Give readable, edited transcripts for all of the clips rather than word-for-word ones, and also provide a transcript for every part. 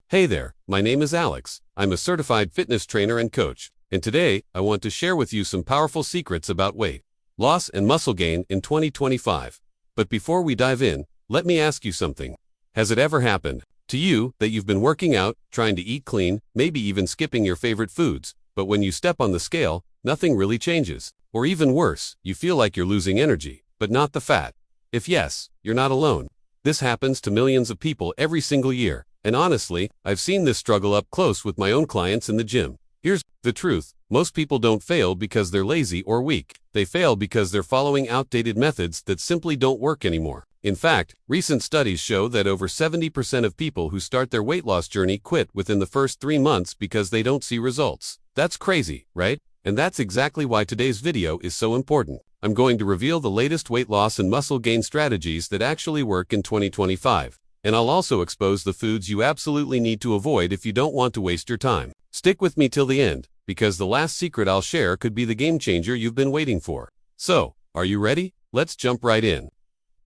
Hey there, my name is Alex. I'm a certified fitness trainer and coach, and today I want to share with you some powerful secrets about weight loss and muscle gain in 2025. But before we dive in, let me ask you something. Has it ever happened to you that you've been working out, trying to eat clean, maybe even skipping your favorite foods, but when you step on the scale, nothing really changes? Or even worse, you feel like you're losing energy, but not the fat. If yes, you're not alone. This happens to millions of people every single year. And honestly, I've seen this struggle up close with my own clients in the gym. Here's the truth. Most people don't fail because they're lazy or weak. They fail because they're following outdated methods that simply don't work anymore. In fact, recent studies show that over 70% of people who start their weight loss journey quit within the first 3 months because they don't see results. That's crazy, right? And that's exactly why today's video is so important. I'm going to reveal the latest weight loss and muscle gain strategies that actually work in 2025. And I'll also expose the foods you absolutely need to avoid if you don't want to waste your time. Stick with me till the end, because the last secret I'll share could be the game changer you've been waiting for. So, are you ready? Let's jump right in.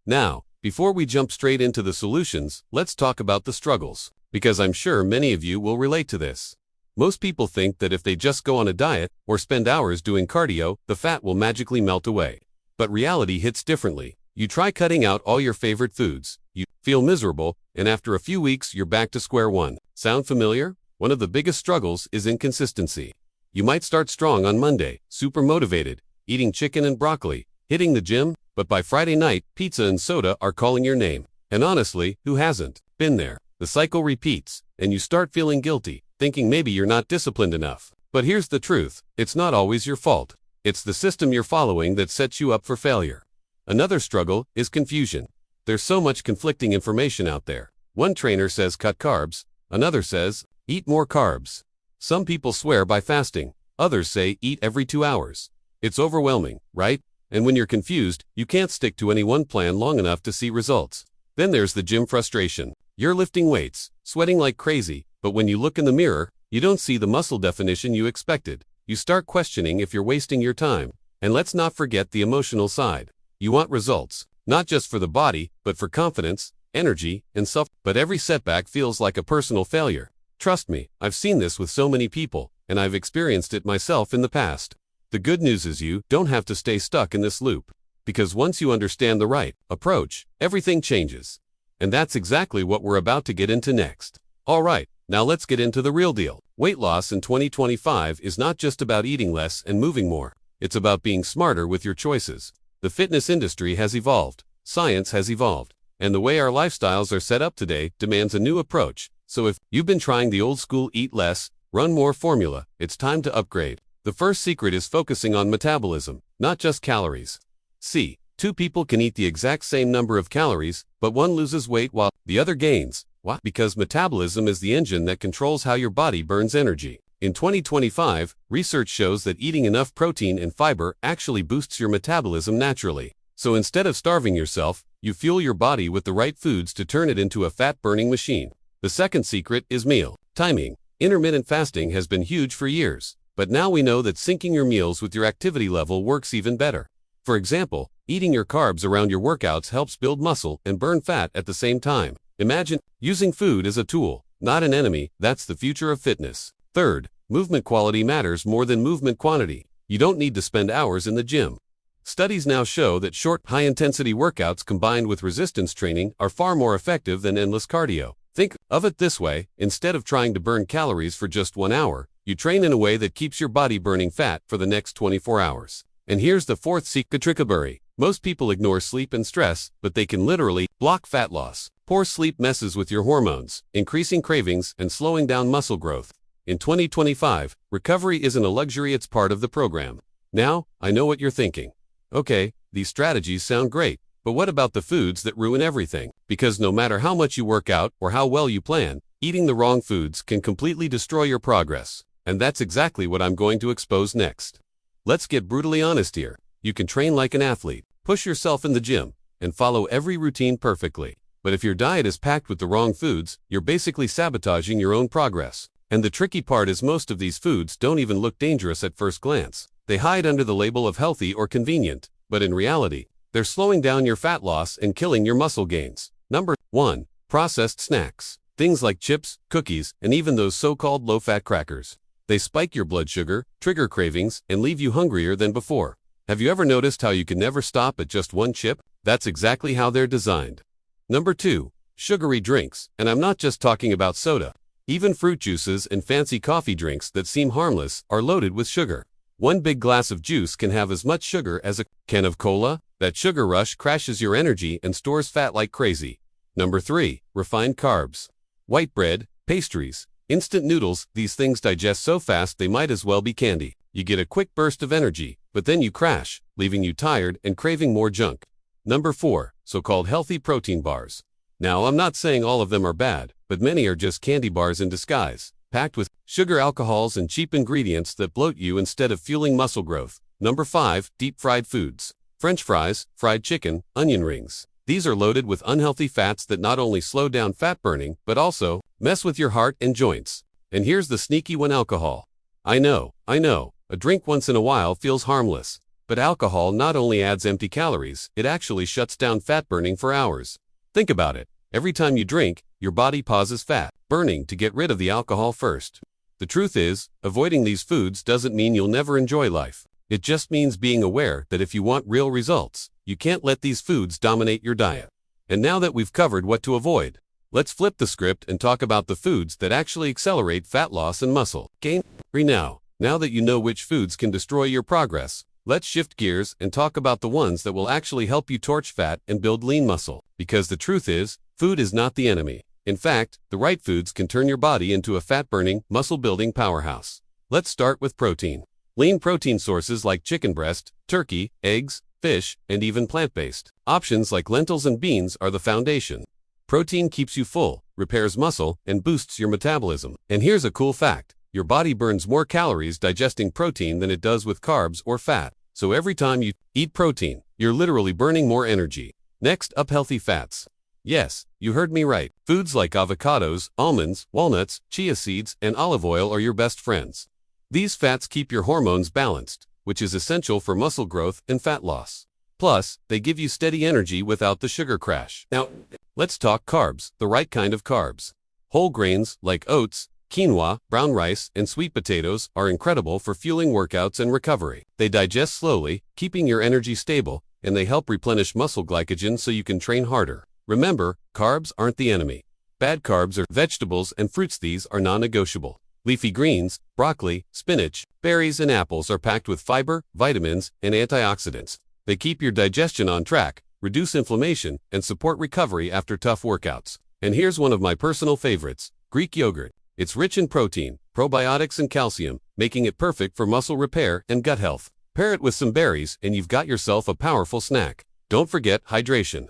Now, before we jump straight into the solutions, let's talk about the struggles, because I'm sure many of you will relate to this. Most people think that if they just go on a diet or spend hours doing cardio, the fat will magically melt away. But reality hits differently. You try cutting out all your favorite foods, you feel miserable, and after a few weeks you're back to square one. Sound familiar? One of the biggest struggles is inconsistency. You might start strong on Monday, super motivated, eating chicken and broccoli, hitting the gym, but by Friday night, pizza and soda are calling your name. And honestly, who hasn't been there? The cycle repeats, and you start feeling guilty, thinking maybe you're not disciplined enough. But here's the truth, it's not always your fault. It's the system you're following that sets you up for failure. Another struggle is confusion. There's so much conflicting information out there. One trainer says cut carbs, another says eat more carbs. Some people swear by fasting, others say eat every 2 hours. It's overwhelming, right? And when you're confused, you can't stick to any one plan long enough to see results. Then there's the gym frustration. You're lifting weights, sweating like crazy, but when you look in the mirror, you don't see the muscle definition you expected. You start questioning if you're wasting your time. And let's not forget the emotional side. You want results, not just for the body, but for confidence, energy, and self. But every setback feels like a personal failure. Trust me, I've seen this with so many people, and I've experienced it myself in the past. The good news is you don't have to stay stuck in this loop, because once you understand the right approach, everything changes. And that's exactly what we're about to get into next. All right, now let's get into the real deal. Weight loss in 2025 is not just about eating less and moving more. It's about being smarter with your choices. The fitness industry has evolved, science has evolved, and the way our lifestyles are set up today demands a new approach. So if you've been trying the old school eat less, run more formula, it's time to upgrade. The first secret is focusing on metabolism, not just calories. See, two people can eat the exact same number of calories, but one loses weight while the other gains. Why? Because metabolism is the engine that controls how your body burns energy. In 2025, research shows that eating enough protein and fiber actually boosts your metabolism naturally. So instead of starving yourself, you fuel your body with the right foods to turn it into a fat-burning machine. The second secret is meal timing. Intermittent fasting has been huge for years, but now we know that syncing your meals with your activity level works even better. For example, eating your carbs around your workouts helps build muscle and burn fat at the same time. Imagine using food as a tool, not an enemy. That's the future of fitness. Third, movement quality matters more than movement quantity. You don't need to spend hours in the gym. Studies now show that short, high-intensity workouts combined with resistance training are far more effective than endless cardio. Think of it this way, instead of trying to burn calories for just 1 hour, you train in a way that keeps your body burning fat for the next 24 hours. And here's the fourth secret trickery. Most people ignore sleep and stress, but they can literally block fat loss. Poor sleep messes with your hormones, increasing cravings and slowing down muscle growth. In 2025, recovery isn't a luxury, it's part of the program. Now, I know what you're thinking. Okay, these strategies sound great, but what about the foods that ruin everything? Because no matter how much you work out or how well you plan, eating the wrong foods can completely destroy your progress. And that's exactly what I'm going to expose next. Let's get brutally honest here. You can train like an athlete, push yourself in the gym, and follow every routine perfectly. But if your diet is packed with the wrong foods, you're basically sabotaging your own progress. And the tricky part is most of these foods don't even look dangerous at first glance. They hide under the label of healthy or convenient, but in reality, they're slowing down your fat loss and killing your muscle gains. Number 1. Processed snacks. Things like chips, cookies, and even those so-called low-fat crackers. They spike your blood sugar, trigger cravings, and leave you hungrier than before. Have you ever noticed how you can never stop at just one chip? That's exactly how they're designed. Number 2. Sugary drinks, and I'm not just talking about soda. Even fruit juices and fancy coffee drinks that seem harmless are loaded with sugar. One big glass of juice can have as much sugar as a can of cola. That sugar rush crashes your energy and stores fat like crazy. Number 3. Refined carbs. White bread, pastries, instant noodles, these things digest so fast they might as well be candy. You get a quick burst of energy, but then you crash, leaving you tired and craving more junk. Number 4. So-called healthy protein bars. Now, I'm not saying all of them are bad, but many are just candy bars in disguise, packed with sugar, alcohols, and cheap ingredients that bloat you instead of fueling muscle growth. Number 5. Deep-fried foods. French fries, fried chicken, onion rings. These are loaded with unhealthy fats that not only slow down fat burning, but also mess with your heart and joints. And here's the sneaky one: alcohol. I know, a drink once in a while feels harmless. But alcohol not only adds empty calories, it actually shuts down fat burning for hours. Think about it. Every time you drink, your body pauses fat burning to get rid of the alcohol first. The truth is, avoiding these foods doesn't mean you'll never enjoy life. It just means being aware that if you want real results, you can't let these foods dominate your diet. And now that we've covered what to avoid, let's flip the script and talk about the foods that actually accelerate fat loss and muscle gain. Now that you know which foods can destroy your progress, let's shift gears and talk about the ones that will actually help you torch fat and build lean muscle. Because the truth is, food is not the enemy. In fact, the right foods can turn your body into a fat-burning, muscle-building powerhouse. Let's start with protein. Lean protein sources like chicken breast, turkey, eggs, fish, and even plant-based options like lentils and beans are the foundation. Protein keeps you full, repairs muscle, and boosts your metabolism. And here's a cool fact: your body burns more calories digesting protein than it does with carbs or fat. So every time you eat protein, you're literally burning more energy. Next up, healthy fats. Yes, you heard me right. Foods like avocados, almonds, walnuts, chia seeds, and olive oil are your best friends. These fats keep your hormones balanced, which is essential for muscle growth and fat loss. Plus, they give you steady energy without the sugar crash. Now, let's talk carbs, the right kind of carbs. Whole grains like oats, quinoa, brown rice, and sweet potatoes are incredible for fueling workouts and recovery. They digest slowly, keeping your energy stable, and they help replenish muscle glycogen so you can train harder. Remember, carbs aren't the enemy. Bad carbs are vegetables and fruits. These are non-negotiable. Leafy greens, broccoli, spinach, berries, and apples are packed with fiber, vitamins, and antioxidants. They keep your digestion on track, reduce inflammation, and support recovery after tough workouts. And here's one of my personal favorites: Greek yogurt. It's rich in protein, probiotics, and calcium, making it perfect for muscle repair and gut health. Pair it with some berries and you've got yourself a powerful snack. Don't forget hydration.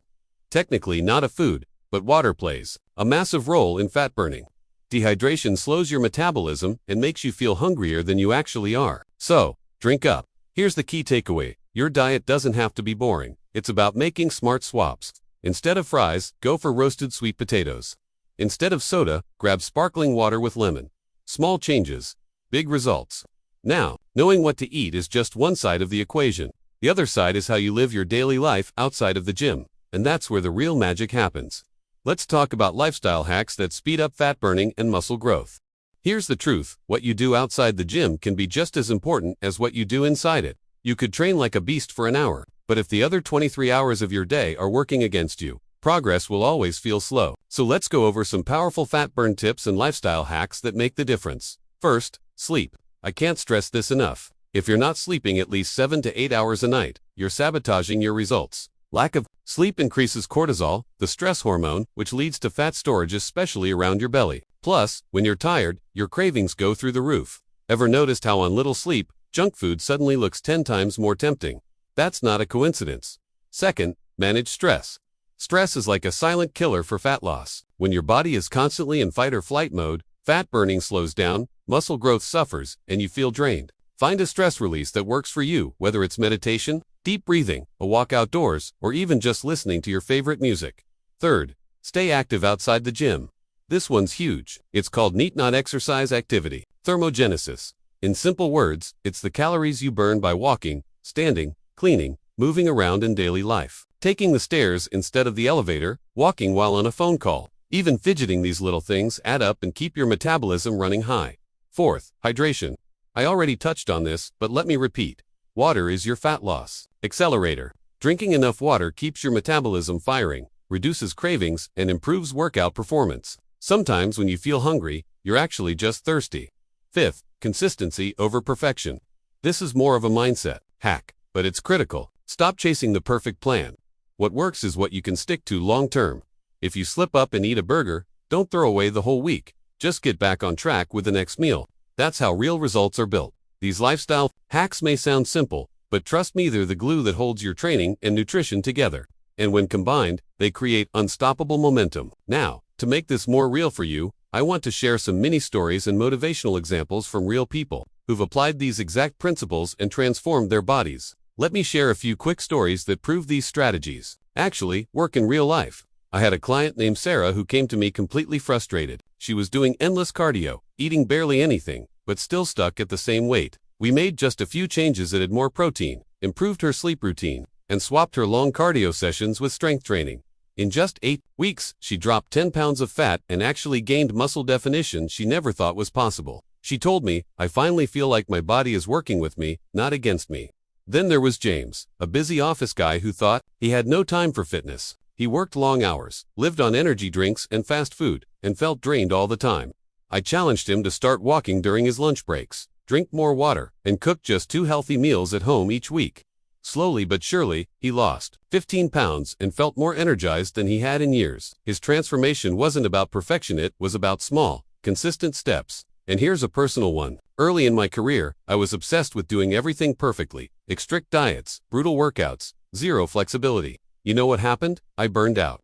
Technically not a food, but water plays a massive role in fat burning. Dehydration slows your metabolism and makes you feel hungrier than you actually are. So, drink up. Here's the key takeaway: your diet doesn't have to be boring. It's about making smart swaps. Instead of fries, go for roasted sweet potatoes. Instead of soda, grab sparkling water with lemon. Small changes, big results. Now, knowing what to eat is just one side of the equation. The other side is how you live your daily life outside of the gym. And that's where the real magic happens. Let's talk about lifestyle hacks that speed up fat burning and muscle growth. Here's the truth: what you do outside the gym can be just as important as what you do inside it. You could train like a beast for an hour, but if the other 23 hours of your day are working against you, progress will always feel slow. So let's go over some powerful fat burn tips and lifestyle hacks that make the difference. First, sleep. I can't stress this enough. If you're not sleeping at least 7 to 8 hours a night, you're sabotaging your results. Lack of sleep increases cortisol, the stress hormone, which leads to fat storage, especially around your belly. Plus, when you're tired, your cravings go through the roof. Ever noticed how on little sleep, junk food suddenly looks 10 times more tempting? That's not a coincidence. Second, manage stress. Stress is like a silent killer for fat loss. When your body is constantly in fight or flight mode, fat burning slows down, muscle growth suffers, and you feel drained. Find a stress release that works for you, whether it's meditation, deep breathing, a walk outdoors, or even just listening to your favorite music. Third, stay active outside the gym. This one's huge. It's called NEAT, non-exercise activity. Thermogenesis. In simple words, it's the calories you burn by walking, standing, cleaning, moving around in daily life. Taking the stairs instead of the elevator, walking while on a phone call, Even fidgeting, these little things add up and keep your metabolism running high. Fourth, hydration. I already touched on this, but let me repeat. Water is your fat loss accelerator. Drinking enough water keeps your metabolism firing, reduces cravings, and improves workout performance. Sometimes when you feel hungry, you're actually just thirsty. Fifth, consistency over perfection. This is more of a mindset hack, but it's critical. Stop chasing the perfect plan. What works is what you can stick to long term. If you slip up and eat a burger, don't throw away the whole week. Just get back on track with the next meal. That's how real results are built. These lifestyle hacks may sound simple, but trust me, they're the glue that holds your training and nutrition together. And when combined, they create unstoppable momentum. Now, to make this more real for you, I want to share some mini stories and motivational examples from real people who've applied these exact principles and transformed their bodies. Let me share a few quick stories that prove these strategies actually work in real life. I had a client named Sarah who came to me completely frustrated. She was doing endless cardio, eating barely anything, but still stuck at the same weight. We made just a few changes that had more protein, improved her sleep routine, and swapped her long cardio sessions with strength training. In just 8 weeks, she dropped 10 pounds of fat and actually gained muscle definition she never thought was possible. She told me, "I finally feel like my body is working with me, not against me." Then there was James, a busy office guy who thought he had no time for fitness. He worked long hours, lived on energy drinks and fast food, and felt drained all the time. I challenged him to start walking during his lunch breaks, drink more water, and cook just 2 healthy meals at home each week. Slowly but surely, he lost 15 pounds and felt more energized than he had in years. His transformation wasn't about perfection, it was about small, consistent steps. And here's a personal one. Early in my career, I was obsessed with doing everything perfectly. Strict diets, brutal workouts, zero flexibility. You know what happened? I burned out.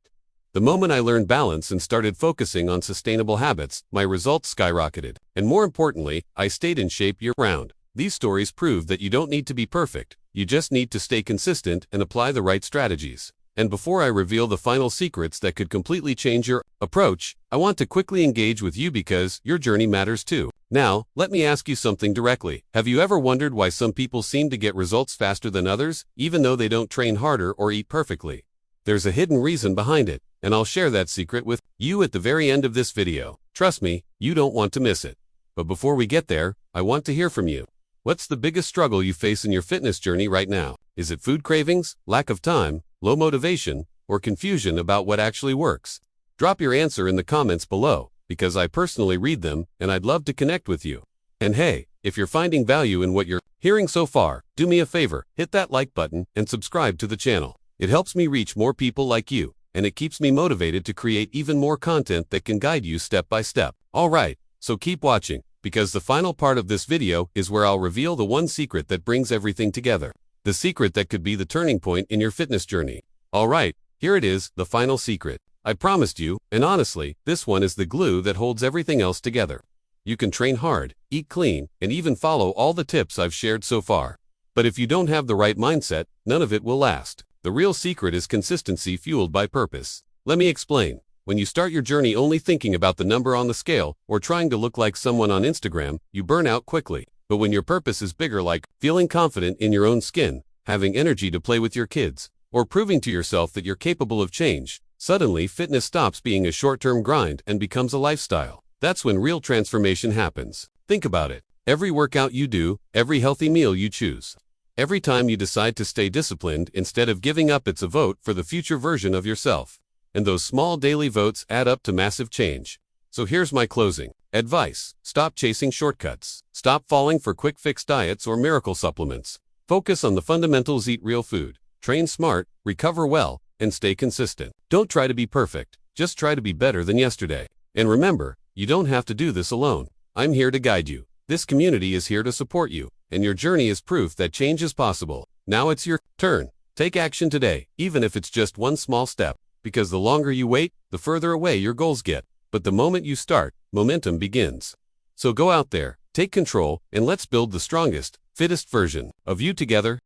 The moment I learned balance and started focusing on sustainable habits, my results skyrocketed. And more importantly, I stayed in shape year-round. These stories prove that you don't need to be perfect. You just need to stay consistent and apply the right strategies. And before I reveal the final secrets that could completely change your approach, I want to quickly engage with you because your journey matters too. Now, let me ask you something directly. Have you ever wondered why some people seem to get results faster than others, even though they don't train harder or eat perfectly? There's a hidden reason behind it, and I'll share that secret with you at the very end of this video. Trust me, you don't want to miss it. But before we get there, I want to hear from you. What's the biggest struggle you face in your fitness journey right now? Is it food cravings, lack of time, low motivation, or confusion about what actually works? Drop your answer in the comments below, because I personally read them and I'd love to connect with you. And hey, if you're finding value in what you're hearing so far, do me a favor, hit that like button and subscribe to the channel. It helps me reach more people like you, and it keeps me motivated to create even more content that can guide you step by step. Alright, so keep watching, because the final part of this video is where I'll reveal the one secret that brings everything together. The secret that could be the turning point in your fitness journey. Alright, here it is, the final secret. I promised you, and honestly, this one is the glue that holds everything else together. You can train hard, eat clean, and even follow all the tips I've shared so far. But if you don't have the right mindset, none of it will last. The real secret is consistency fueled by purpose. Let me explain. When you start your journey only thinking about the number on the scale or trying to look like someone on Instagram, you burn out quickly. But when your purpose is bigger, like feeling confident in your own skin, having energy to play with your kids, or proving to yourself that you're capable of change, suddenly fitness stops being a short-term grind and becomes a lifestyle. That's when real transformation happens. Think about it. Every workout you do, every healthy meal you choose, every time you decide to stay disciplined instead of giving up, it's a vote for the future version of yourself. And those small daily votes add up to massive change. So here's my closing advice. Stop chasing shortcuts. Stop falling for quick fix diets or miracle supplements. Focus on the fundamentals, eat real food, train smart, recover well, and stay consistent. Don't try to be perfect, just try to be better than yesterday. And remember, you don't have to do this alone. I'm here to guide you. This community is here to support you, and your journey is proof that change is possible. Now it's your turn. Take action today, even if it's just one small step. Because the longer you wait, the further away your goals get. But the moment you start, momentum begins. So go out there, take control, and let's build the strongest, fittest version of you together.